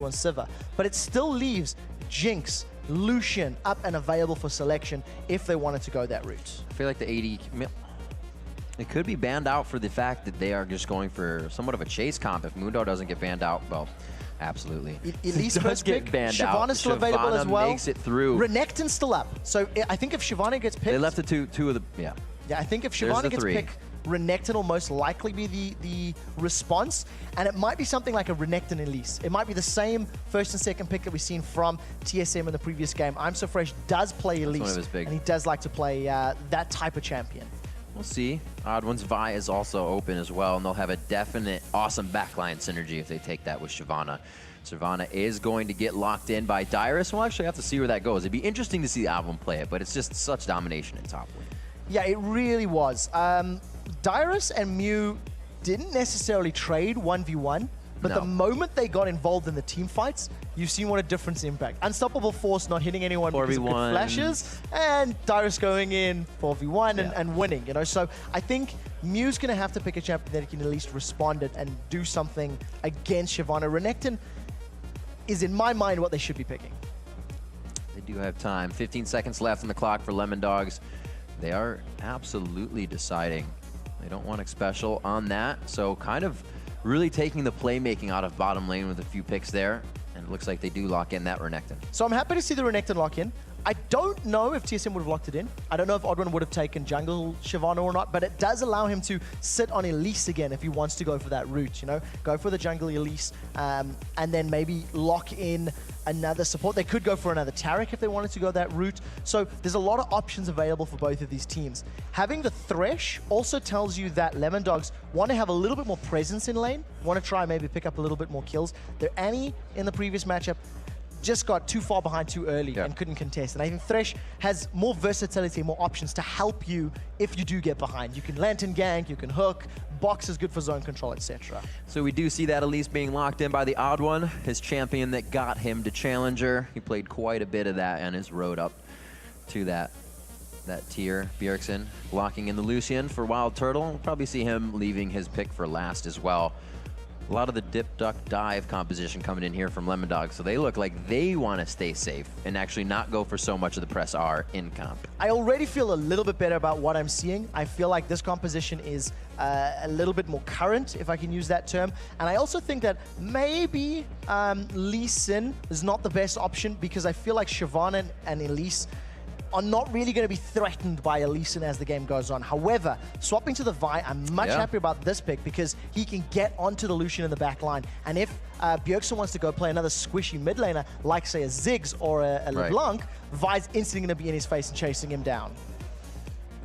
on Sivir, but it still leaves Jinx, Lucian up and available for selection if they wanted to go that route. I feel like the 80... It could be banned out for the fact that they are just going for somewhat of a chase comp. If Mundo doesn't get banned out, well, absolutely. Elise first get pick. banned out. Shyvana's still available as well. Makes it through. Renekton's still up. So I think if Shyvana gets picked... They left it to two of the... Yeah. Yeah, I think if Shyvana gets picked, Renekton will most likely be the response, and it might be something like a Renekton Elise. It might be the same first and second pick that we've seen from TSM in the previous game. I'm So Fresh does play Elise, and he does like to play that type of champion. We'll see. Odd Ones Vi is also open as well, and they'll have a definite awesome backline synergy if they take that with Shyvana. Shyvana is going to get locked in by Dyrus. We'll actually have to see where that goes. It'd be interesting to see Album play it, but it's just such domination in top lane. Yeah, it really was. Dyrus and Mew didn't necessarily trade 1v1, but the moment they got involved in the team fights, you've seen what a difference impact. Unstoppable Force not hitting anyone because of good flashes, and Dyrus going in 4v1 and winning, you know? So I think Mew's gonna have to pick a champion that can at least respond it and do something against Shyvana. Renekton is, in my mind, what they should be picking. They do have time. 15 seconds left on the clock for Lemondogs. They are absolutely deciding. They don't want a special on that, so kind of really taking the playmaking out of bottom lane with a few picks there, and it looks like they do lock in that Renekton. So I'm happy to see the Renekton lock in. I don't know if TSM would have locked it in. I don't know if Oddone would have taken jungle Shyvana or not, but it does allow him to sit on Elise again if he wants to go for that route, you know? Go for the jungle Elise, and then maybe lock in another support. They could go for another Taric if they wanted to go that route. So there's a lot of options available for both of these teams. Having the Thresh also tells you that Lemondogs want to have a little bit more presence in lane, want to try and maybe pick up a little bit more kills. Their Annie in the previous matchup just got too far behind too early and couldn't contest. And I think Thresh has more versatility, more options to help you if you do get behind. You can lantern gank, you can hook, box is good for zone control, etc. So we do see that Elise being locked in by the Odd One, his champion that got him to Challenger. He played quite a bit of that and his road up to that tier. Bjergsen locking in the Lucian for Wild Turtle. We'll probably see him leaving his pick for last as well. A lot of the dip, duck, dive composition coming in here from Lemondogs, so they look like they want to stay safe and actually not go for so much of the press R in comp. I already feel a little bit better about what I'm seeing. I feel like this composition is a little bit more current, if I can use that term. And I also think that maybe Lee Sin is not the best option because I feel like Shyvana and Elise are not really going to be threatened by Elise as the game goes on. However, swapping to the Vi, I'm much happier about this pick because he can get onto the Lucian in the back line. And if Bjergsen wants to go play another squishy mid laner, like say a Ziggs or a LeBlanc, Vi's instantly going to be in his face and chasing him down.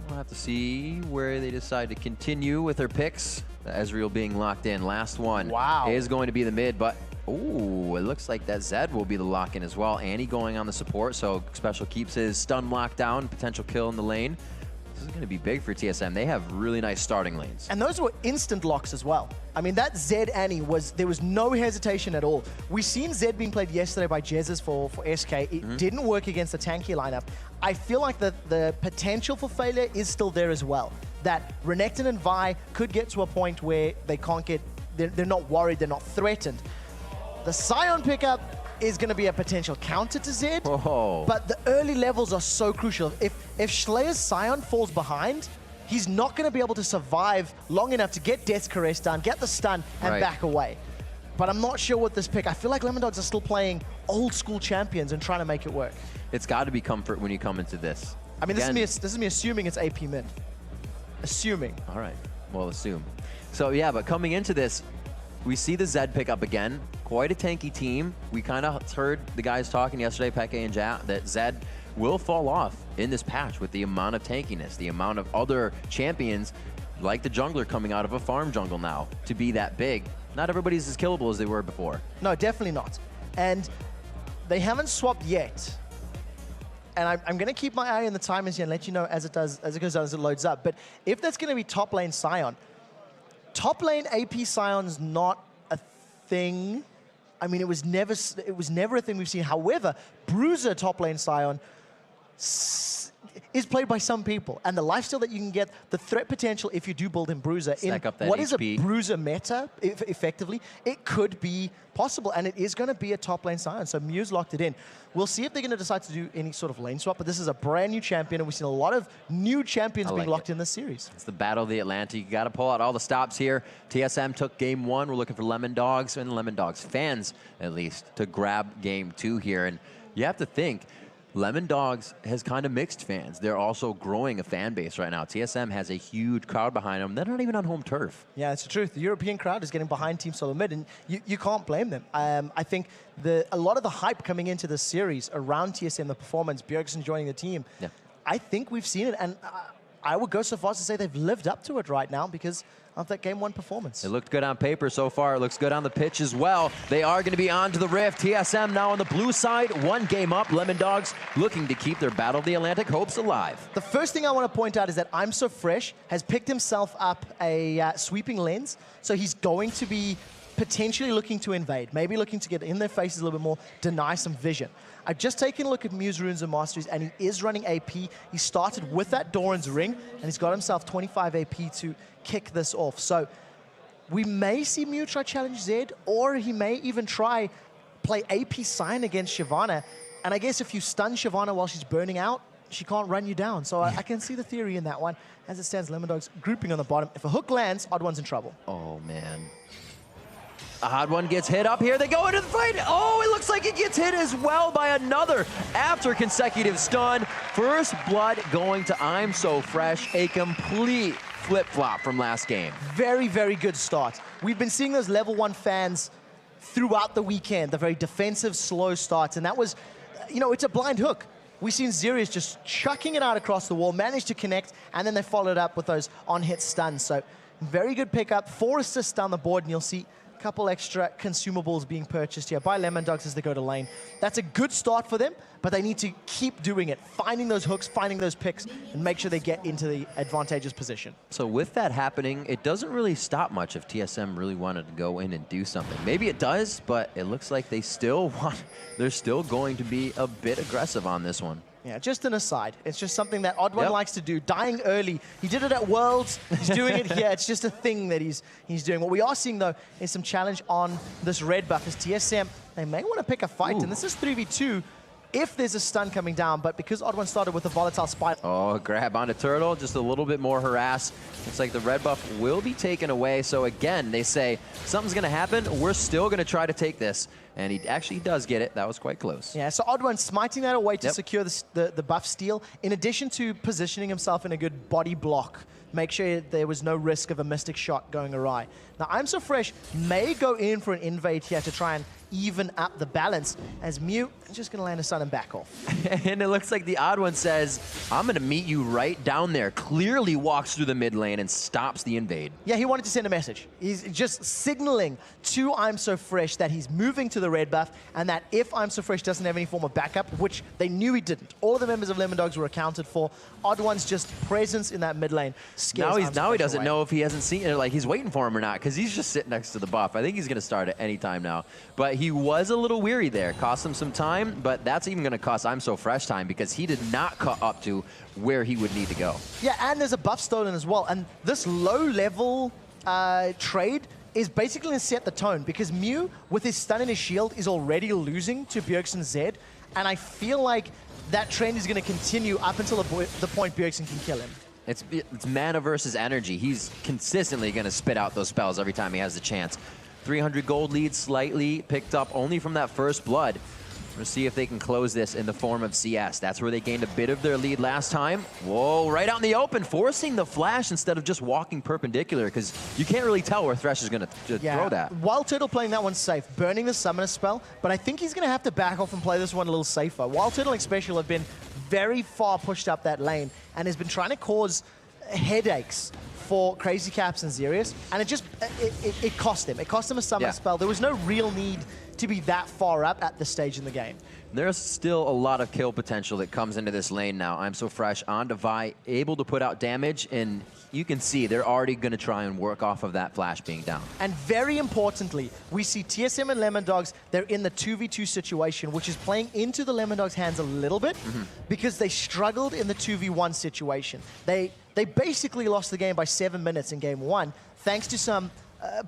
We'll have to see where they decide to continue with their picks. Ezreal being locked in. Last one is going to be the mid, but ooh, it looks like that Zed will be the lock-in as well. Annie going on the support, so Special keeps his stun lockdown, potential kill in the lane. This is going to be big for TSM. They have really nice starting lanes. And those were instant locks as well. I mean, that Zed Annie there was no hesitation at all. We seen Zed being played yesterday by Jesus for SK. It didn't work against the tanky lineup. I feel like the potential for failure is still there as well. That Renekton and Vi could get to a point where they can't get, they're not worried, they're not threatened. The Sion pickup is going to be a potential counter to Zed, but the early levels are so crucial. If Schleier's Sion falls behind, he's not going to be able to survive long enough to get Death's Caress down, get the stun, and back away. But I'm not sure what this pick. I feel like Lemondogs are still playing old school champions and trying to make it work. It's got to be comfort when you come into this. I mean, this is me assuming it's AP mid. Assuming. All right, we'll assume. So yeah, but coming into this, we see the Zed pick up again. Quite a tanky team. We kind of heard the guys talking yesterday, Peke and Ja, that Zed will fall off in this patch with the amount of tankiness, the amount of other champions like the jungler coming out of a farm jungle now to be that big. Not everybody's as killable as they were before. No, definitely not. And they haven't swapped yet. And I'm going to keep my eye on the timers here and let you know as it goes on, as it loads up. But if that's going to be top lane Sion, top lane AP Sion's not a thing. I mean, it was never a thing we've seen. However, Bruiser top lane Sion, is played by some people. And the lifesteal that you can get, the threat potential if you do build in Bruiser, Stack up that what is a HP. Bruiser meta, effectively, it could be possible. And it is going to be a top lane Sion. So Mew's locked it in. We'll see if they're going to decide to do any sort of lane swap, but this is a brand new champion, and we've seen a lot of new champions being locked in this series. It's the Battle of the Atlantic. You got to pull out all the stops here. TSM took game 1. We're looking for Lemondogs, and Lemondogs fans, at least, to grab game 2 here. And you have to think, Lemondogs has kind of mixed fans. They're also growing a fan base right now. TSM has a huge crowd behind them. They're not even on home turf. Yeah, it's the truth. The European crowd is getting behind Team Solomid, and you can't blame them. I think a lot of the hype coming into this series around TSM, the performance, Bjergsen joining the team, I think we've seen it, and I would go so far as to say they've lived up to it right now because of that Game 1 performance. It looked good on paper so far. It looks good on the pitch as well. They are going to be on to the Rift. TSM now on the blue side, 1 game up. Lemondogs looking to keep their Battle of the Atlantic hopes alive. The first thing I want to point out is that I'm So Fresh has picked himself up a sweeping lens, so he's going to be potentially looking to invade, maybe looking to get in their faces a little bit more, deny some vision. I've just taken a look at Mew's Runes and Masteries, and he is running AP. He started with that Doran's Ring, and he's got himself 25 AP to kick this off. So we may see Mew try challenge Zed, or he may even try play AP Sion against Shyvana. And I guess if you stun Shyvana while she's burning out, she can't run you down. So I can see the theory in that one. As it stands, Lemondogs grouping on the bottom. If a hook lands, Odd One's in trouble. Oh, man. Odd One gets hit up here. They go into the fight. Oh, it looks like it gets hit as well by another after consecutive stun. First blood going to I'm So Fresh. A complete flip-flop from last game. Very, very good start. We've been seeing those level 1 fans throughout the weekend, the very defensive, slow starts, and that was, it's a blind hook. We've seen Zerius just chucking it out across the wall, managed to connect, and then they followed up with those on-hit stuns. So very good pickup, 4 assists down the board, and you'll see a couple extra consumables being purchased here by Lemondogs as they go to lane. That's a good start for them, but they need to keep doing it, finding those hooks, finding those picks, and make sure they get into the advantageous position. So with that happening, it doesn't really stop much if TSM really wanted to go in and do something. Maybe it does, but it looks like they're still going to be a bit aggressive on this one. Yeah, just an aside. It's just something that Odd One likes to do, dying early. He did it at Worlds. He's doing it here. It's just a thing that he's doing. What we are seeing, though, is some challenge on this red buff. As TSM, they may want to pick a fight, and this is 3v2 if there's a stun coming down, but because Odd One started with a volatile spike. Oh, grab onto Turtle, just a little bit more harass. Looks like the red buff will be taken away. So again, they say something's going to happen. We're still going to try to take this. And he actually does get it. That was quite close. Yeah, so Odd One smiting that away to secure the buff steal, in addition to positioning himself in a good body block. Make sure there was no risk of a mystic shot going awry. Now, I'm So Fresh may go in for an invade here to try and even up the balance, as Mew is just going to land a stun and back off. And it looks like the Odd One says, I'm going to meet you right down there. Clearly walks through the mid lane and stops the invade. Yeah, he wanted to send a message. He's just signaling to I'm So Fresh that he's moving to the red buff, and that if I'm So Fresh doesn't have any form of backup, which they knew he didn't, all of the members of Lemondogs were accounted for. Odd One's just presence in that mid lane scares Now he doesn't know if he hasn't seen it, like he's waiting for him or not, because he's just sitting next to the buff. I think he's going to start at any time now. But he was a little weary there. Cost him some time, but that's even going to cost I'm So Fresh time because he did not cut up to where he would need to go. Yeah, and there's a buff stolen as well. And this low-level trade is basically going to set the tone because Mew, with his stun and his shield, is already losing to Bjergsen Zed. And I feel like that trend is going to continue up until the point Bjergsen can kill him. It's mana versus energy. He's consistently going to spit out those spells every time he has the chance. 300 gold lead, slightly picked up only from that first blood. We'll see if they can close this in the form of CS. That's where they gained a bit of their lead last time. Whoa, right out in the open, forcing the flash instead of just walking perpendicular, because you can't really tell where Thresh is going to throw that. Wild Turtle playing that one safe, burning the Summoner spell, but I think he's going to have to back off and play this one a little safer. Wild Turtle and Special have been very far pushed up that lane and has been trying to cause headaches for Crazy Caps and Zerius, and it cost him. It cost him a Summoner spell. There was no real need to be that far up at this stage in the game. There's still a lot of kill potential that comes into this lane now. I'm So Fresh onto Vi, able to put out damage, and you can see they're already going to try and work off of that flash being down. And very importantly, we see TSM and Lemondogs, they're in the 2v2 situation, which is playing into the Lemondogs' hands a little bit because they struggled in the 2v1 situation. They basically lost the game by 7 minutes in game 1, thanks to some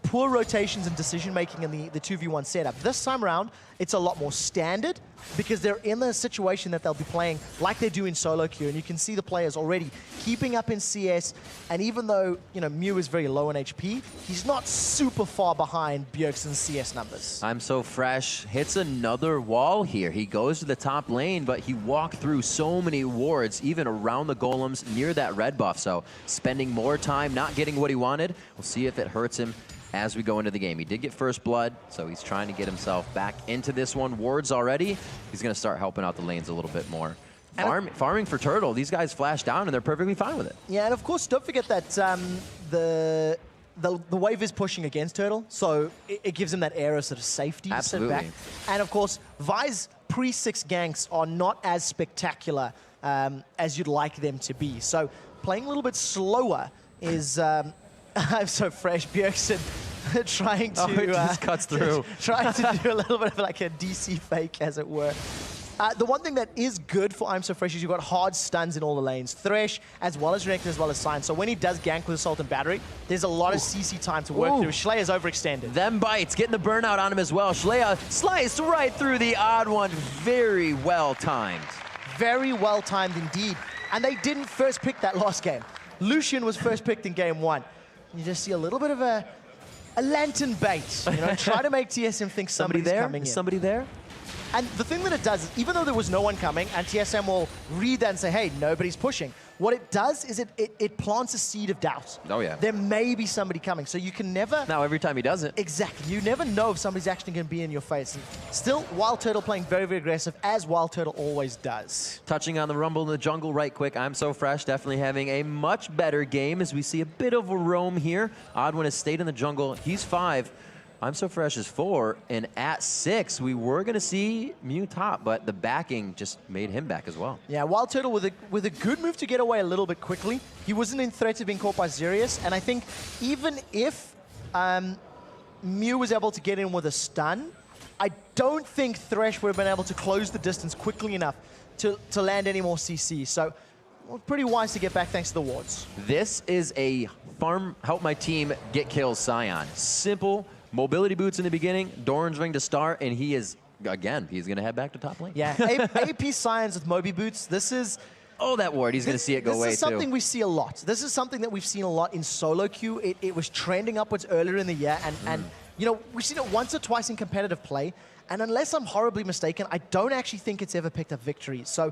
poor rotations and decision-making in the 2v1 setup. This time around, it's a lot more standard because they're in a situation that they'll be playing like they do in solo queue, and you can see the players already keeping up in CS, and even though, you know, Mew is very low in HP, he's not super far behind Bjergsen's CS numbers. I'm So Fresh hits another wall here. He goes to the top lane, but he walked through so many wards, even around the golems near that red buff, so spending more time not getting what he wanted. We'll see if it hurts him as we go into the game. He did get first blood, so he's trying to get himself back into this one. Wards already. He's going to start helping out the lanes a little bit more. Farming for Turtle. These guys flash down, and they're perfectly fine with it. Yeah, and of course, don't forget that the wave is pushing against Turtle, so it gives him that air of sort of safety to sit back. And of course, Vi's pre-6 ganks are not as spectacular as you'd like them to be. So playing a little bit slower is... I'm So Fresh. Bjergsen trying to... it just cuts through. Trying to do a little bit of like a DC fake, as it were. The one thing that is good for I'm So Fresh is you've got hard stuns in all the lanes. Thresh, as well as Renekton, as well as Sign. So when he does gank with Assault and Battery, there's a lot of CC time to work through. Schleier's overextended. Them bites, getting the burnout on him as well. Schleier sliced right through the odd one. Very well timed. Very well timed indeed. And they didn't first pick that last game. Lucian was first picked in game 1. You just see a little bit of a lantern bait. You know, try to make TSM think somebody's coming in. Is somebody there? And the thing that it does is, even though there was no one coming, and TSM will read that and say, hey, nobody's pushing, what it does is it plants a seed of doubt. Oh, yeah. There may be somebody coming, so you can never... Now, every time he does it. Exactly. You never know if somebody's actually going to be in your face. And still, Wild Turtle playing very, very aggressive, as Wild Turtle always does. Touching on the rumble in the jungle right quick, I'm So Fresh definitely having a much better game as we see a bit of a roam here. Oddwin has stayed in the jungle. He's 5. I'm So Fresh is 4, and at 6, we were going to see Mew top, but the backing just made him back as well. Yeah, Wild Turtle with a good move to get away a little bit quickly. He wasn't in threat of being caught by Xerius, and I think even if Mew was able to get in with a stun, I don't think Thresh would have been able to close the distance quickly enough to land any more CC. So, well, pretty wise to get back thanks to the wards. This is a farm, help my team get kills Scion. Simple. Mobility boots in the beginning, Doran's ring to start, and he is, again, he's going to head back to top lane. Yeah, AP Scions with Moby boots, this is... Oh, that ward, he's going to see it go away, too. This is something we see a lot. This is something that we've seen a lot in solo queue. It was trending upwards earlier in the year, and you know, we've seen it once or twice in competitive play, and unless I'm horribly mistaken, I don't actually think it's ever picked up victories. So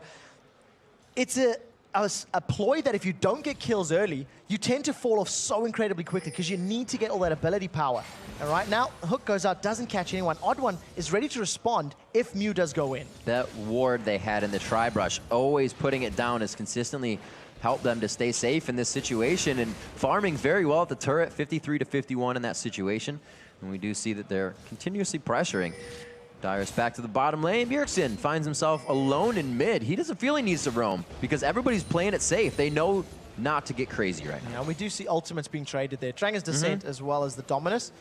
it's a ploy that if you don't get kills early, you tend to fall off so incredibly quickly because you need to get all that ability power. And right now, Hook goes out, doesn't catch anyone. Odd One is ready to respond if Mew does go in. That ward they had in the Tri-Brush, always putting it down, has consistently helped them to stay safe in this situation, and farming very well at the turret, 53 to 51 in that situation. And we do see that they're continuously pressuring. Dyrus back to the bottom lane. Bjergsen finds himself alone in mid. He doesn't feel he needs to roam because everybody's playing it safe. They know not to get crazy right now. Yeah, we do see ultimates being traded there. Dranga's Descent as well as the Dominus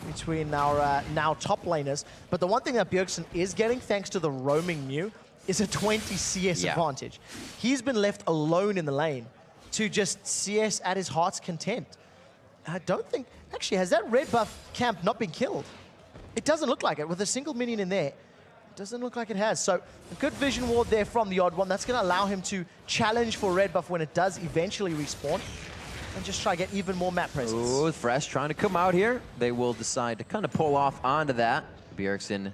between our now top laners. But the one thing that Bjergsen is getting, thanks to the roaming Mew, is a 20 CS advantage. He's been left alone in the lane to just CS at his heart's content. I don't think... Actually, has that red buff camp not been killed? It doesn't look like it. With a single minion in there, it doesn't look like it has. So a good vision ward there from the Odd One. That's going to allow him to challenge for red buff when it does eventually respawn and just try to get even more map presence. Ooh, Fresh trying to come out here. They will decide to kind of pull off onto that. Bjergsen.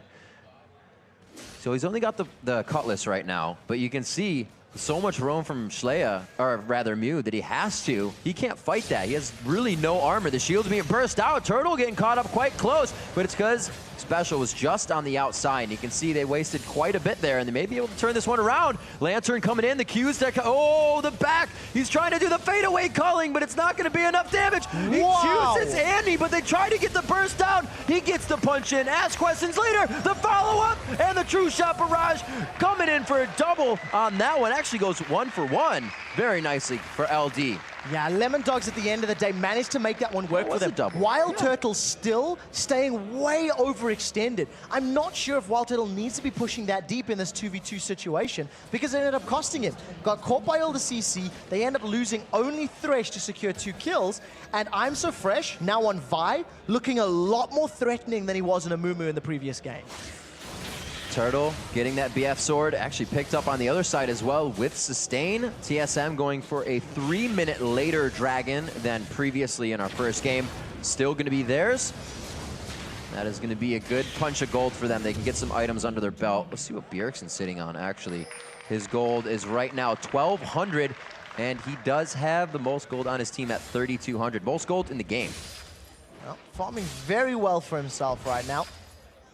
So he's only got the Cutlass right now, but you can see so much roam from Schleier, or rather Mew, that he has to. He can't fight that. He has really no armor. The shield's being burst out. Turtle getting caught up quite close, but it's because special was just on the outside. And you can see they wasted quite a bit there, and they may be able to turn this one around. Lantern coming in, the Q's there. Oh, the back. He's trying to do the fadeaway culling, but it's not going to be enough damage. He chooses Andy, but they try to get the burst down. He gets the punch in. Ask questions later. The follow-up and the true shot barrage coming in for a double on that one. Actually goes 1 for 1 very nicely for LD. Yeah, Lemondogs at the end of the day managed to make that one work for them. Wild Turtle still staying way overextended. I'm not sure if Wild Turtle needs to be pushing that deep in this 2v2 situation because it ended up costing him. Got caught by all the CC. They end up losing only Thresh to secure 2 kills. And I'm So Fresh, now on Vi, looking a lot more threatening than he was in Amumu in the previous game. Turtle getting that BF sword, actually picked up on the other side as well with sustain. TSM going for a 3-minute later dragon than previously in our first game. Still going to be theirs. That is going to be a good punch of gold for them. They can get some items under their belt. Let's see what Bjergsen's sitting on, actually. His gold is right now 1,200, and he does have the most gold on his team at 3,200. Most gold in the game. Well, farming very well for himself right now,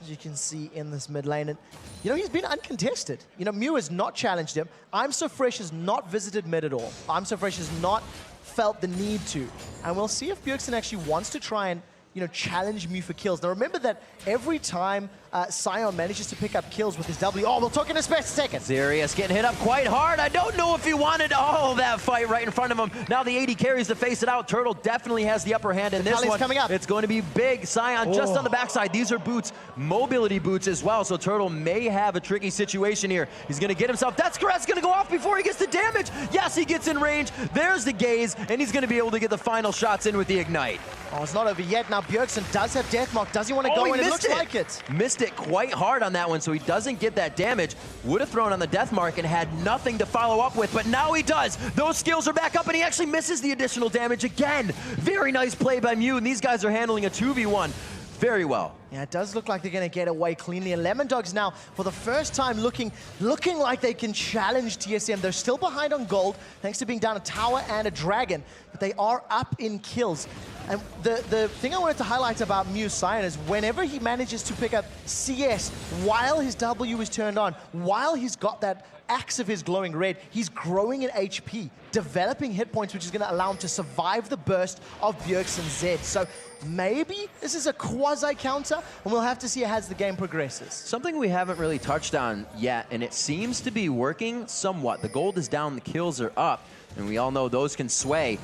as you can see in this mid lane. And, you know, he's been uncontested. You know, Mew has not challenged him. I'm So Fresh has not visited mid at all. I'm So Fresh has not felt the need to. And we'll see if Bjergsen actually wants to try and, you know, challenge Mew for kills. Now remember that every time Sion manages to pick up kills with his W, oh, we'll talk in a second. Zerius getting hit up quite hard. I don't know if he wanted all that fight right in front of him. Now the AD carries to face it out. Turtle definitely has the upper hand in this one. Coming up. It's going to be big. Sion just on the backside. These are boots, mobility boots as well. So Turtle may have a tricky situation here. He's going to get himself. That's correct. Going to go off before he gets the damage. Yes, he gets in range. There's the gaze, and he's going to be able to get the final shots in with the ignite. Oh, it's not over yet. Now Bjergsen does have Deathmark. Does he want to go in? It looks like it. Missed it quite hard on that one, so he doesn't get that damage. Would have thrown on the Deathmark and had nothing to follow up with, but now he does. Those skills are back up, and he actually misses the additional damage again. Very nice play by Mew, and these guys are handling a 2v1 very well. Yeah, it does look like they're going to get away cleanly. And Lemondogs now, for the first time, looking like they can challenge TSM. They're still behind on gold, thanks to being down a tower and a dragon, but they are up in kills. And the thing I wanted to highlight about Mew Sion is whenever he manages to pick up CS while his W is turned on, while he's got that axe of his glowing red, he's growing in HP, developing hit points, which is going to allow him to survive the burst of Bjergsen's Z. So maybe this is a quasi-counter, and we'll have to see as the game progresses. Something we haven't really touched on yet, and it seems to be working somewhat. The gold is down, the kills are up, and we all know those can sway.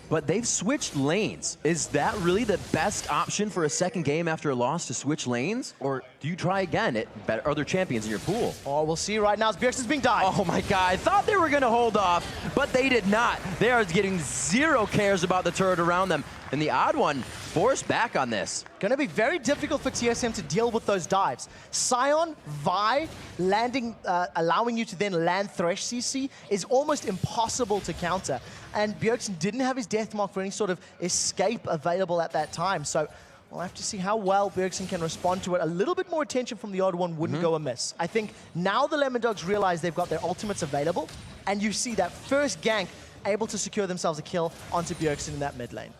But they've switched lanes. Is that really the best option for a second game after a loss, to switch lanes? Or do you try again at other champions in your pool? Oh, we'll see right now as Bjergsen's being dived. Oh my God, I thought they were gonna hold off, but they did not. They are getting zero cares about the turret around them. And the odd one forced back on this. Going to be very difficult for TSM to deal with those dives. Sion, Vi, landing, allowing you to then land Thresh CC is almost impossible to counter. And Bjergsen didn't have his Deathmark for any sort of escape available at that time. So we'll have to see how well Bjergsen can respond to it. A little bit more attention from the odd one wouldn't go amiss. I think now the Lemondogs realize they've got their ultimates available, and you see that first gank able to secure themselves a kill onto Bjergsen in that mid lane.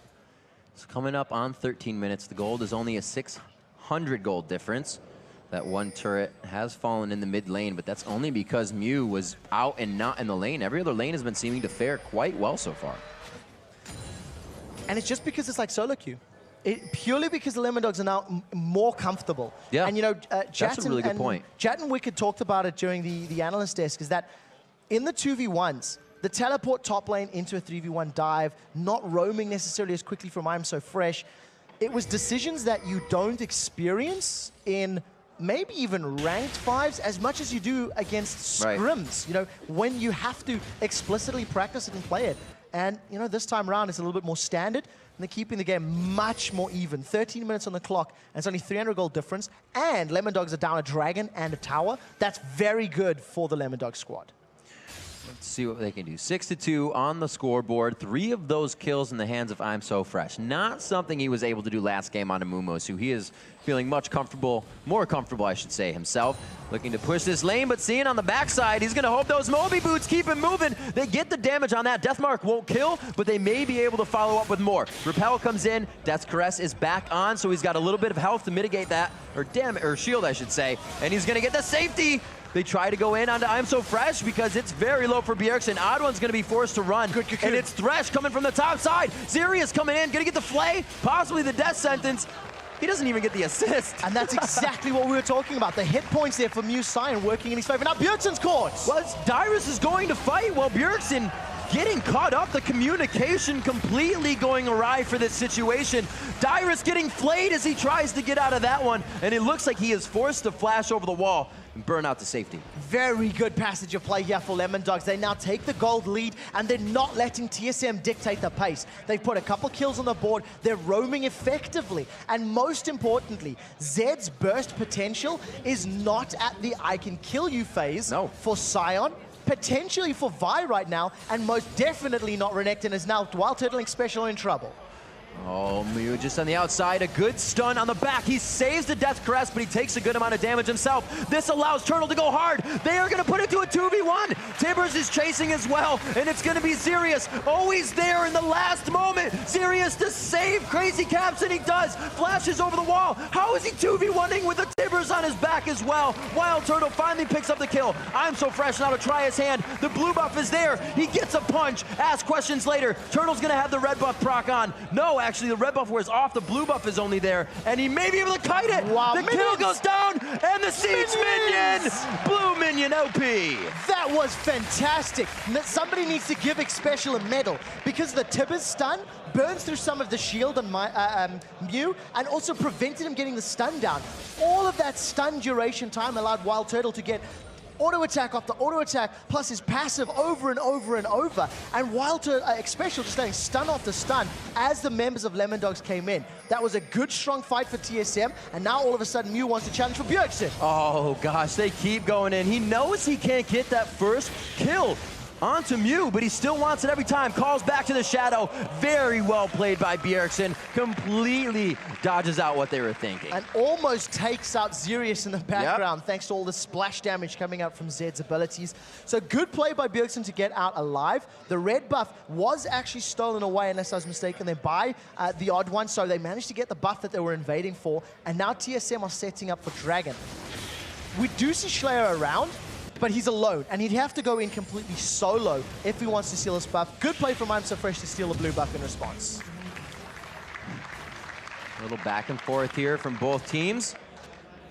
It's coming up on 13 minutes. The gold is only a 600 gold difference. That one turret has fallen in the mid lane, but that's only because Mew was out and not in the lane. Every other lane has been seeming to fare quite well so far. And it's just because it's like solo queue. Purely because the Lemondogs are now more comfortable. Yeah, and you know, that's a really good point. Jat and Wicked talked about it during the analyst desk, is that in the 2v1s, the teleport top lane into a 3v1 dive, not roaming necessarily as quickly from I'm So Fresh, it was decisions that you don't experience in maybe even ranked fives as much as you do against scrims, you know, when you have to explicitly practice it and play it. And, you know, this time around it's a little bit more standard, and they're keeping the game much more even. 13 minutes on the clock, and it's only 300 gold difference, and Lemondogs are down a dragon and a tower. That's very good for the Lemondogs squad. Let's see what they can do. 6-2 on the scoreboard. 3 of those kills in the hands of I'm So Fresh. Not something he was able to do last game on Amumu, who he is feeling more comfortable, I should say, himself. Looking to push this lane, but seeing on the backside, he's gonna hope those Moby boots keep him moving. They get the damage on that. Deathmark won't kill, but they may be able to follow up with more. Repel comes in, Death's Caress is back on, so he's got a little bit of health to mitigate that, or shield, I should say, and he's gonna get the safety. They try to go in onto I'm So Fresh because it's very low for Bjergsen. Oddone's going to be forced to run. Good. And it's Thresh coming from the top side. Zerius coming in, going to get the flay, possibly the death sentence. He doesn't even get the assist. And that's exactly what we were talking about. The hit points there for Mew Sion working in his favor. Now Bjergsen's caught. Well, Dyrus is going to fight while Bjergsen getting caught up. The communication completely going awry for this situation. Dyrus getting flayed as he tries to get out of that one. And it looks like he is forced to flash over the wall and burn out to safety. Very good passage of play here for Lemondogs. They now take the gold lead, and they're not letting TSM dictate the pace. They've put a couple kills on the board. They're roaming effectively. And most importantly, Zed's burst potential is not at the I can kill you phase for Sion. Potentially for Vi right now, and most definitely not Renekton, is now Wild Turtling Special in trouble. Oh, Mew just on the outside, a good stun on the back. He saves the Death Caress, but he takes a good amount of damage himself. This allows Turtle to go hard. They are going to put it to a 2v1. Tibbers is chasing as well, and it's going to be Zerius always there in the last moment. Zerius to save Crazy Caps, and he does. Flashes over the wall. How is he 2v1ing with the Tibbers on his back as well? Wild Turtle finally picks up the kill. I'm So Fresh now to try his hand. The blue buff is there. He gets a punch. Ask questions later. Turtle's going to have the red buff proc on. No, actually, the red buff wears off, the blue buff is only there, and he may be able to kite it. Wow, the kill goes down, and the Siege minion! Blue minion OP. That was fantastic. Somebody needs to give Special a medal, because the Tibbers stun burns through some of the shield on Mew, and also prevented him getting the stun down. All of that stun duration time allowed Wild Turtle to get auto attack after auto attack, plus his passive over and over and over. And Special just letting stun after stun as the members of Lemondogs came in. That was a good, strong fight for TSM, and now all of a sudden Mew wants to challenge for Bjergsen. Oh gosh, they keep going in. He knows he can't get that first kill onto Mew, but he still wants it every time. Calls back to the shadow. Very well played by Bjergsen. Completely dodges out what they were thinking. And almost takes out Zerius in the background, thanks to all the splash damage coming out from Zed's abilities. So good play by Bjergsen to get out alive. The red buff was actually stolen away, unless I was mistaken, then by the odd one. So they managed to get the buff that they were invading for. And now TSM are setting up for Dragon. We do see Slayer around, but he's alone, and he'd have to go in completely solo if he wants to steal this buff. Good play from I'm So Fresh to steal a blue buff in response. A little back and forth here from both teams.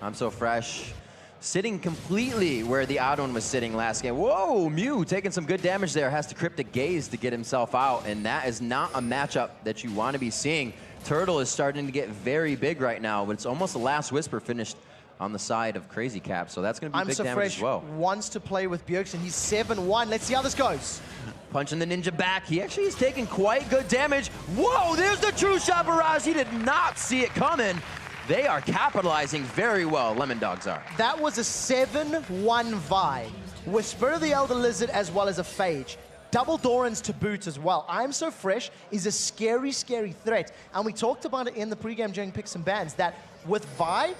I'm So Fresh sitting completely where the odd one was sitting last game. Whoa, Mew taking some good damage there. Has to Cryptic Gaze to get himself out, and that is not a matchup that you want to be seeing. Turtle is starting to get very big right now, but it's almost the last Whisper finished on the side of Crazy Cap, so that's going to be big damage as well. Wants to play with Bjergsen. He's 7-1. Let's see how this goes. Punching the Ninja back. He actually is taking quite good damage. Whoa, there's the true shot barrage. He did not see it coming. They are capitalizing very well, Lemondogs are. That was a 7-1 Vi. Whisper of the Elder Lizard as well as a Phage. Double Dorans to boot as well. I'm So Fresh is a scary, scary threat. And we talked about it in the pregame during Picks and Bans, that with Vi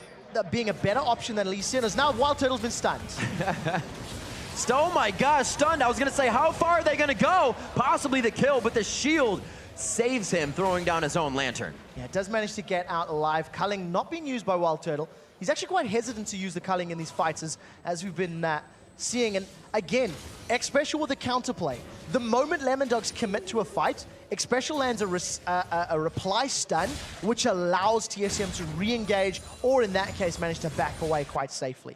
being a better option than Lee Sin, now Wild Turtle's been stunned. Oh my gosh, stunned. I was going to say, how far are they going to go? Possibly the kill, but the shield saves him, throwing down his own lantern. Yeah, it does manage to get out alive. Culling not being used by Wild Turtle. He's actually quite hesitant to use the culling in these fights, as we've been seeing. And again, Special with a counterplay. The moment Lemondogs commit to a fight, Special lands a reply stun, which allows TSM to re-engage, or in that case, manage to back away quite safely.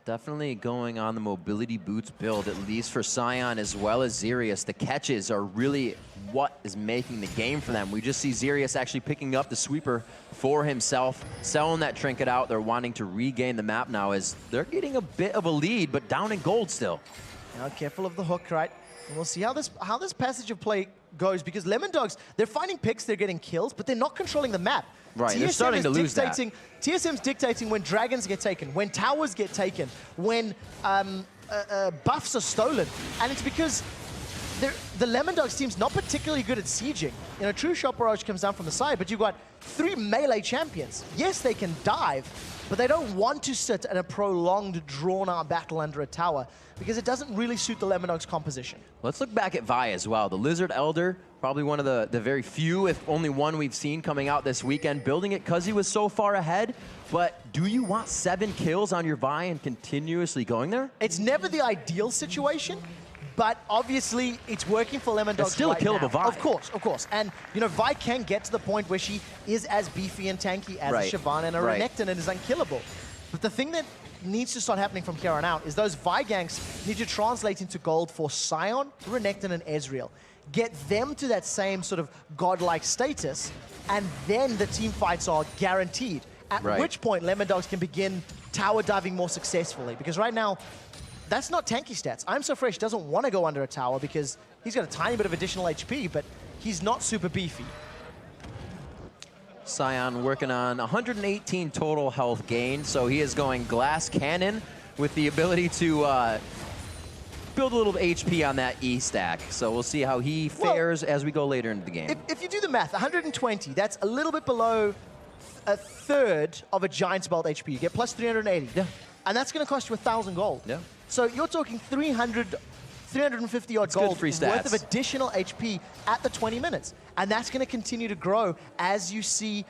Definitely going on the mobility boots build, at least for Sion as well as Zerius. The catches are really what is making the game for them. We just see Zerius actually picking up the sweeper for himself, selling that trinket out. They're wanting to regain the map now as they're getting a bit of a lead, but down in gold still. Now careful of the hook, right? And we'll see how this passage of play goes, because Lemondogs, they're finding picks, they're getting kills, but they're not controlling the map. Right, they're starting to lose that. TSM's dictating when dragons get taken, when towers get taken, when buffs are stolen. And it's because the Lemondogs team's not particularly good at sieging. You know, True Shot Barrage comes down from the side, but you've got 3 melee champions. Yes, they can dive, but they don't want to sit in a prolonged, drawn-out battle under a tower because it doesn't really suit the Lemondogs composition. Let's look back at Vi as well. The Lizard Elder, probably one of the very few, if only one we've seen coming out this weekend, building it because he was so far ahead. But do you want 7 kills on your Vi and continuously going there? It's never the ideal situation, but obviously it's working for Lemondogs. It's still right a killable now. Vi. Of course, of course. And, you know, Vi can get to the point where she is as beefy and tanky as a Shyvana and a Renekton and is unkillable. But the thing that needs to start happening from here on out is those Vi ganks need to translate into gold for Sion, Renekton, and Ezreal. Get them to that same sort of godlike status, and then the team fights are guaranteed. At which point, Lemondogs can begin tower diving more successfully. Because right now, that's not tanky stats. I'm So Fresh doesn't want to go under a tower because he's got a tiny bit of additional HP, but he's not super beefy. Sion working on 118 total health gain, so he is going Glass Cannon with the ability to build a little HP on that E stack. So we'll see how he fares as we go later into the game. If you do the math, 120, that's a little bit below a third of a Giant's Belt HP. You get plus 380. Yeah. And that's going to cost you 1,000 gold. Yeah. So you're talking 350 odd gold worth of additional HP at the 20 minutes. And that's going to continue to grow as you see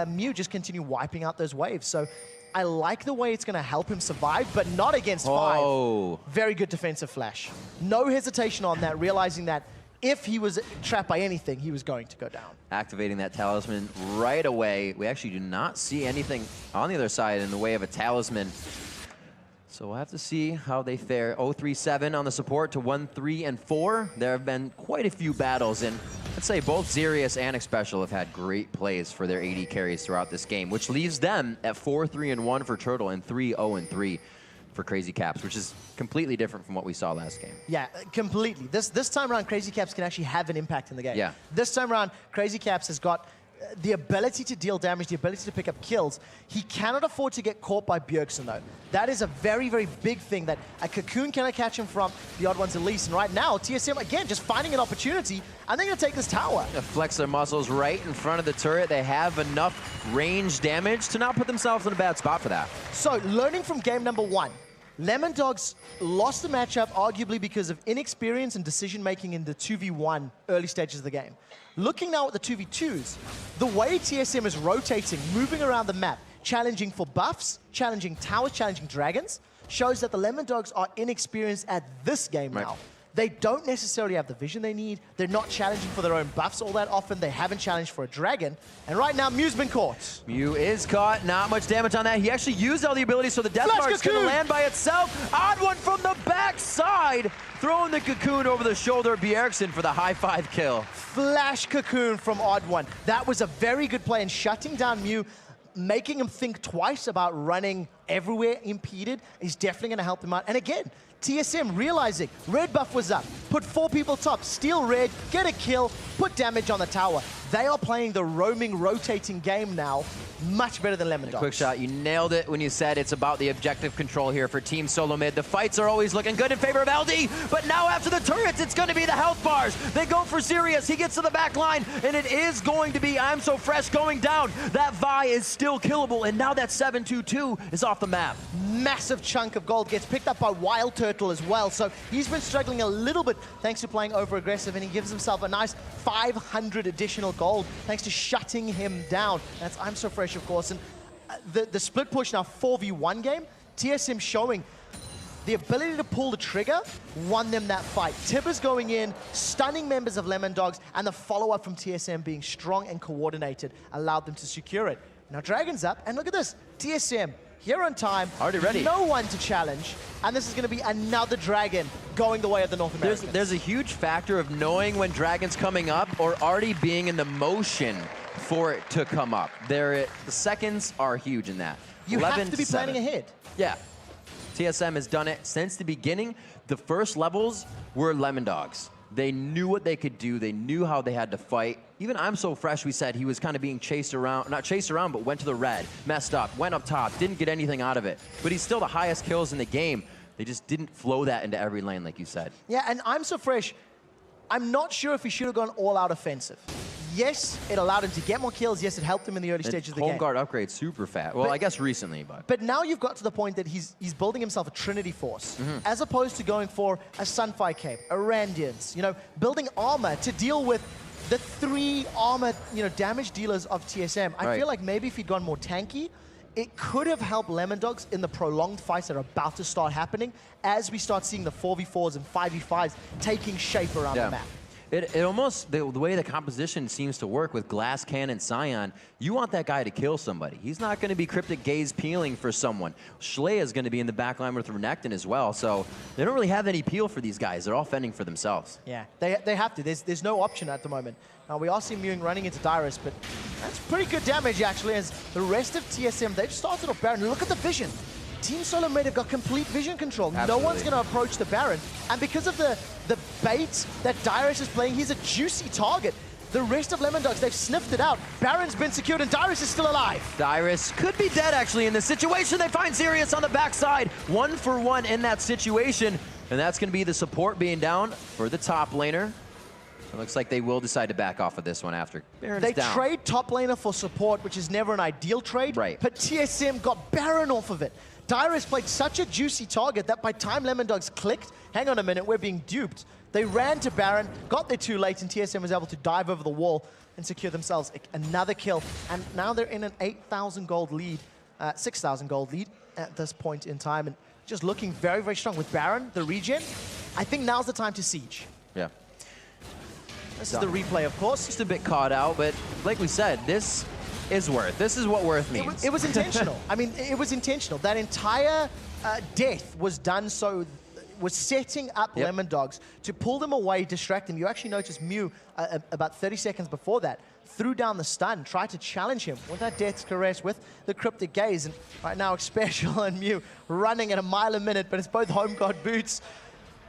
Mew just continue wiping out those waves. So I like the way it's going to help him survive, but not against 5. Very good defensive flash. No hesitation on that, realizing that if he was trapped by anything, he was going to go down. Activating that talisman right away. We actually do not see anything on the other side in the way of a talisman. So we'll have to see how they fare. 0-3-7 on the support to 1-3 and 4. There have been quite a few battles, and I'd say both Xerius and Xpecial have had great plays for their AD carries throughout this game, which leaves them at 4-3 and 1 for Turtle and 3-0-3 for Crazy Caps, which is completely different from what we saw last game. Yeah, completely. This time around, Crazy Caps can actually have an impact in the game. Yeah. This time around, Crazy Caps has got the ability to deal damage, the ability to pick up kills. He cannot afford to get caught by Bjergsen, though. That is a very, very big thing that a Cocoon cannot catch him from the Odd One's Elise. And right now, TSM, again, just finding an opportunity, and they're going to take this tower. Flex their muscles right in front of the turret. They have enough range damage to not put themselves in a bad spot for that. So, learning from game number 1, Lemondogs lost the matchup arguably because of inexperience and decision-making in the 2v1 early stages of the game. Looking now at the 2v2s, the way TSM is rotating, moving around the map, challenging for buffs, challenging towers, challenging dragons, shows that the Lemondogs are inexperienced at this game now. They don't necessarily have the vision they need. They're not challenging for their own buffs all that often. They haven't challenged for a dragon. And right now, Mew's been caught. Mew is caught. Not much damage on that. He actually used all the abilities, so the Death Mark's going to land by itself. Odd One from the backside, throwing the Cocoon over the shoulder of Bjergsen for the high 5 kill. Flash Cocoon from Odd One. That was a very good play in shutting down Mew, making him think twice about running everywhere impeded. He's definitely going to help him out. And again, TSM realizing red buff was up, put 4 people top, steal red, get a kill, put damage on the tower. They are playing the roaming, rotating game now, much better than Lemondogs. Quick shot, you nailed it when you said it's about the objective control here for Team Solomid. The fights are always looking good in favor of LD, but now after the turrets, it's going to be the health bars. They go for Xerius, he gets to the back line, and it is going to be I'm So Fresh going down. That Vi is still killable, and now that 7-2-2 is off the map. Massive chunk of gold gets picked up by Wild Turtle as well, so he's been struggling a little bit thanks to playing over-aggressive, and he gives himself a nice 500 additional gold thanks to shutting him down. That's I'm So Fresh, of course, and the split push now 4v1 game, TSM showing the ability to pull the trigger won them that fight. Tibbers going in, stunning members of Lemondogs, and the follow-up from TSM being strong and coordinated allowed them to secure it. Now Dragon's up, and look at this, TSM here on time, already ready. No one to challenge, and this is going to be another Dragon going the way of the North Americans. There's a huge factor of knowing when Dragon's coming up or already being in the motion for it to come up. The seconds are huge in that. You have to be planning ahead. Yeah. TSM has done it since the beginning. The first levels were Lemondogs. They knew what they could do. They knew how they had to fight. Even I'm So Fresh, we said he was kind of being chased around, not chased around, but went to the red, messed up, went up top, didn't get anything out of it. But he's still the highest kills in the game. They just didn't flow that into every lane, like you said. Yeah, and I'm So Fresh, I'm not sure if he should have gone all-out offensive. Yes, it allowed him to get more kills. Yes, it helped him in the early stages of the game. Home guard upgrade super fast. Well, I guess recently, but. But now you've got to the point that he's building himself a Trinity Force, as opposed to going for a Sunfire Cape, a Randians, you know, building armor to deal with the 3 armor, you know, damage dealers of TSM. I feel like maybe if he'd gone more tanky, it could have helped Lemondogs in the prolonged fights that are about to start happening as we start seeing the 4v4s and 5v5s taking shape around the map. It almost, the way the composition seems to work with Glass Cannon Scion, you want that guy to kill somebody. He's not going to be Cryptic Gaze peeling for someone. Schleya is going to be in the back line with Renekton as well, so they don't really have any peel for these guys. They're all fending for themselves. Yeah, they have to. There's no option at the moment. Now, we are seeing Mewing running into Dyrus, but that's pretty good damage, actually, as the rest of TSM, they've started off Baron. Look at the vision. Team Solomid have got complete vision control. Absolutely. No one's going to approach the Baron. And because of the bait that Dyrus is playing, he's a juicy target. The rest of Lemondogs, they've sniffed it out. Baron's been secured and Dyrus is still alive. Dyrus could be dead, actually, in this situation. They find Sirius on the backside. 1 for 1 in that situation. And that's going to be the support being down for the top laner. It looks like they will decide to back off of this one after Baron's They down. trade top laner for support, which is never an ideal trade. Right. But TSM got Baron off of it. Dyrus played such a juicy target that by time Lemondogs clicked, hang on a minute, we're being duped. They ran to Baron, got there too late, and TSM was able to dive over the wall and secure themselves another kill. And now they're in an 8,000 gold lead, 6,000 gold lead at this point in time. And just looking very, very strong with Baron, the regen. I think now's the time to siege. Yeah. This is the replay, of course. Just a bit caught out, but like we said, this is worth. This is what worth means. It was intentional. I mean, it was intentional. That entire death was done so, was setting up Lemondogs to pull them away, distract them. You actually notice Mew, about 30 seconds before that, threw down the stun, tried to challenge him with that Death's Caress, with the Cryptic Gaze. And right now, Special and Mew running at a mile a minute, but it's both home guard boots,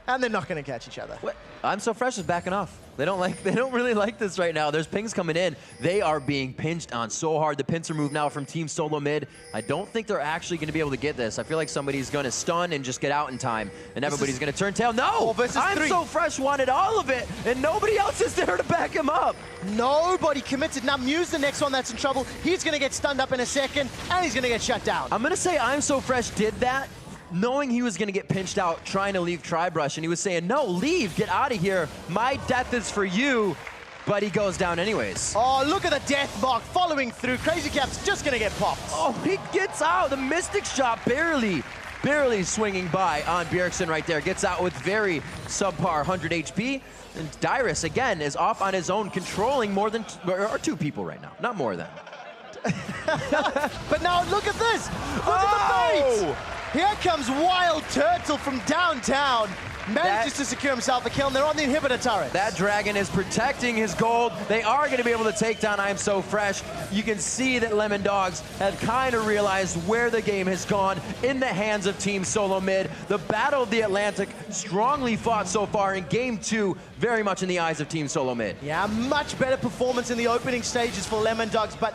and they're not going to catch each other. What? I'm So Fresh is backing off. They don't really like this right now. There's pings coming in. They are being pinched on so hard. The pincer move now from Team Solomid. I don't think they're actually going to be able to get this. I feel like somebody's going to stun and just get out in time, and everybody's going to turn tail. No! I'm So Fresh wanted all of it, and nobody else is there to back him up. Nobody committed. Now Mew's the next one that's in trouble. He's going to get stunned up in a second, and he's going to get shut down. I'm going to say I'm So Fresh did that, knowing he was going to get pinched out, trying to leave Tribrush, and he was saying, no, leave, get out of here. My death is for you, but he goes down anyways. Oh, look at the death mark following through. Crazy Cap's just going to get popped. Oh, he gets out. The Mystic Shot barely swinging by on Bjergsen right there. Gets out with very subpar 100 HP. And Dyrus, again, is off on his own, controlling more than, or 2 people right now. Not more than. But now look at this. Look at the bait. Here comes Wild Turtle from downtown. Manages to secure himself a kill, and they're on the inhibitor turret. That dragon is protecting his gold. They are going to be able to take down I'm So Fresh. You can see that Lemondogs have kind of realized where the game has gone in the hands of Team Solomid. The Battle of the Atlantic, strongly fought so far in Game 2, very much in the eyes of Team Solomid. Yeah, much better performance in the opening stages for Lemondogs, but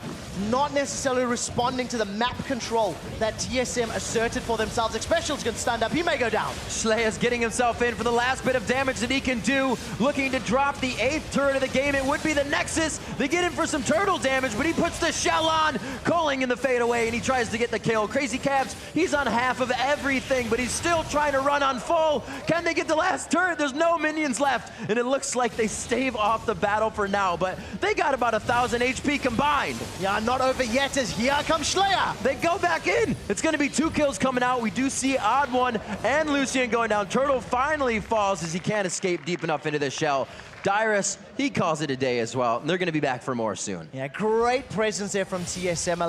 not necessarily responding to the map control that TSM asserted for themselves. Special's going to stand up. He may go down. Schleya's getting himself in for the last bit of damage that he can do, looking to drop the 8th turret of the game. It would be the Nexus. They get in for some turtle damage, but he puts the shell on, calling in the fade away, and he tries to get the kill. Crazy Cabs, he's on half of everything, but he's still trying to run on full. Can they get the last turret? There's no minions left, and it looks like they stave off the battle for now, but they got about 1,000 HP combined. Yeah, not over yet, as here comes Schleya. They go back in. It's going to be 2 kills coming out. We do see Odd One and Lucian going down. Turtle finally falls as he can't escape deep enough into the shell. Dyrus, he calls it a day as well. They're going to be back for more soon. Yeah, great presence there from TSM,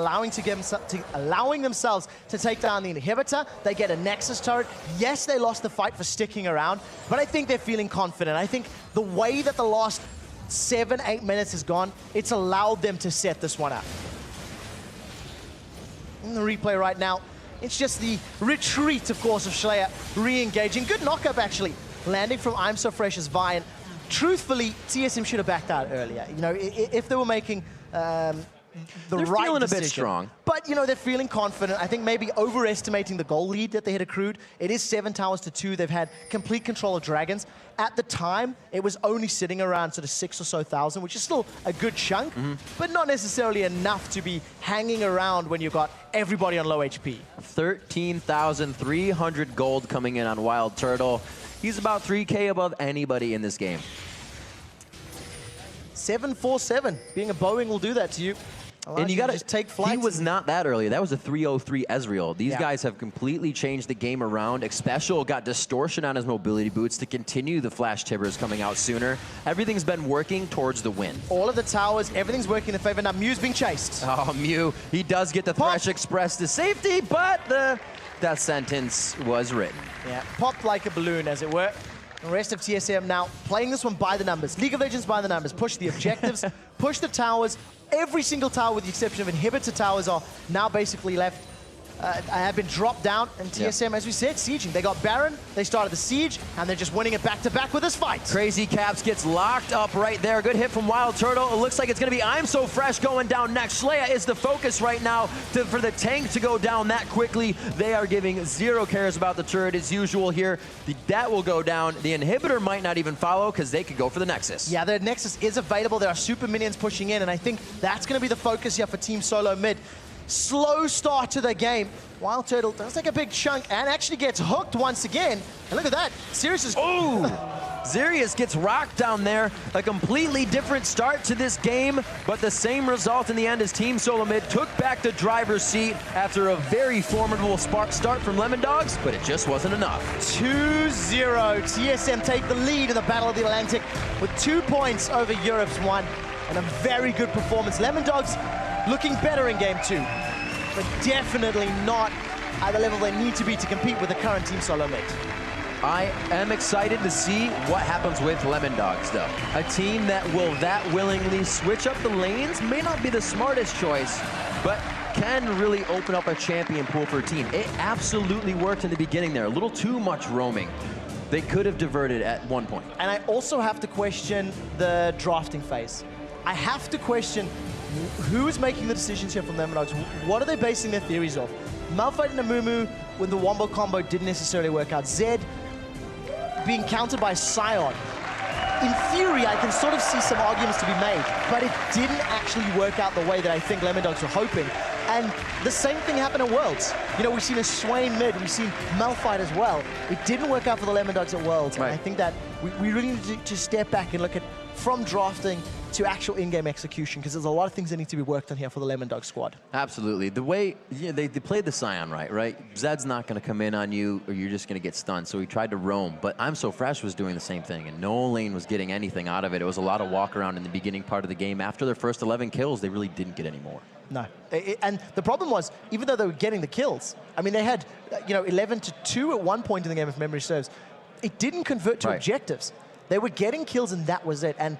allowing themselves to take down the inhibitor. They get a Nexus turret. Yes, they lost the fight for sticking around, but I think they're feeling confident. I think the way that the last 7-8 minutes has gone, it's allowed them to set this one up. In the replay right now, it's just the retreat, of course, of Schleya re-engaging. Good knock-up, actually, landing from I'm So Fresh's Vine. Truthfully, TSM should have backed out earlier. You know, if they were making the They're right feeling decision. a bit strong. But, you know, they're feeling confident. I think maybe overestimating the goal lead that they had accrued. It is 7 towers to 2. They've had complete control of Dragons. At the time, it was only sitting around sort of 6 or so thousand, which is still a good chunk, but not necessarily enough to be hanging around when you've got everybody on low HP. 13,300 gold coming in on Wild Turtle. He's about 3K above anybody in this game. 747. Being a Boeing will do that to you. And you got to just take flight. He was not that early. That was a 303 Ezreal. These Yeah. guys have completely changed the game around. Xpecial got distortion on his mobility boots to continue the flash tibbers coming out sooner. Everything's been working towards the win. All of the towers, everything's working in favor. Now Mew's being chased. Oh, Mew, he does get the Thresh Express to safety, but the death sentence was written. Yeah, popped like a balloon, as it were. The rest of TSM now playing this one by the numbers. League of Legends by the numbers. Push the objectives, push the towers. Every single tower, with the exception of inhibitor towers, are now basically left. Have been dropped down, and TSM, as we said, sieging. They got Baron, they started the siege, and they're just winning it back-to-back with this fight. Crazy Caps gets locked up right there. Good hit from Wild Turtle. It looks like it's going to be I'm So Fresh going down next. Shlaya is the focus right now for the tank to go down that quickly. They are giving zero cares about the turret as usual here. That will go down. The inhibitor might not even follow because they could go for the Nexus. Yeah, the Nexus is available. There are super minions pushing in, and I think that's going to be the focus here for Team Solomid. Slow start to the game. Wild Turtle does take a big chunk and actually gets hooked once again. And look at that. Sirius is... Oh! Zerius gets rocked down there. A completely different start to this game, but the same result in the end as Team Solomid took back the driver's seat after a very formidable start from Lemondogs, but it just wasn't enough. 2-0. TSM take the lead in the Battle of the Atlantic with 2 points over Europe's 1. And a very good performance. Lemondogs looking better in game 2, but definitely not at the level they need to be to compete with the current Team Solomid. I am excited to see what happens with Lemondogs, though. A team that will willingly switch up the lanes may not be the smartest choice, but can really open up a champion pool for a team. It absolutely worked in the beginning there. A little too much roaming. They could have diverted at one point. And I also have to question the drafting phase. I have to question who is making the decisions here from Lemondogs. What are they basing their theories off? Malphite and Amumu when the Wombo combo didn't necessarily work out. Zed being countered by Sion. In theory, I can sort of see some arguments to be made, but it didn't actually work out the way that I think Lemondogs were hoping. And the same thing happened at Worlds. You know, we've seen a Swain mid, we've seen Malphite as well. It didn't work out for the Lemondogs at Worlds. Right. And I think that we really need to step back and look at from drafting to actual in-game execution, because there's a lot of things that need to be worked on here for the Lemondog squad. Absolutely. The way they played the Scion right? Zed's not going to come in on you, or you're just going to get stunned. So he tried to roam, but I'm So Fresh was doing the same thing, and no lane was getting anything out of it. It was a lot of walk around in the beginning part of the game. After their first 11 kills, they really didn't get any more. No. And the problem was, even though they were getting the kills, I mean, they had 11-2 at one point in the game, if memory serves. It didn't convert to objectives. They were getting kills, and that was it. And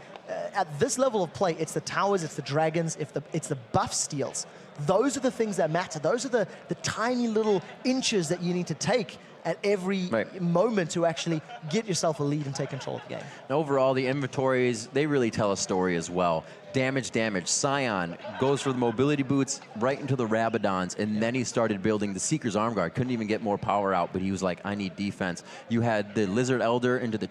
at this level of play, it's the towers, it's the dragons, it's the buff steals. Those are the things that matter. Those are the tiny little inches that you need to take at every moment to actually get yourself a lead and take control of the game. And overall, the inventories, they really tell a story as well. Damage. Scion goes for the mobility boots right into the Rabadons, and then he started building the Seeker's Arm Guard. Couldn't even get more power out, but he was like, I need defense. You had the Lizard Elder into the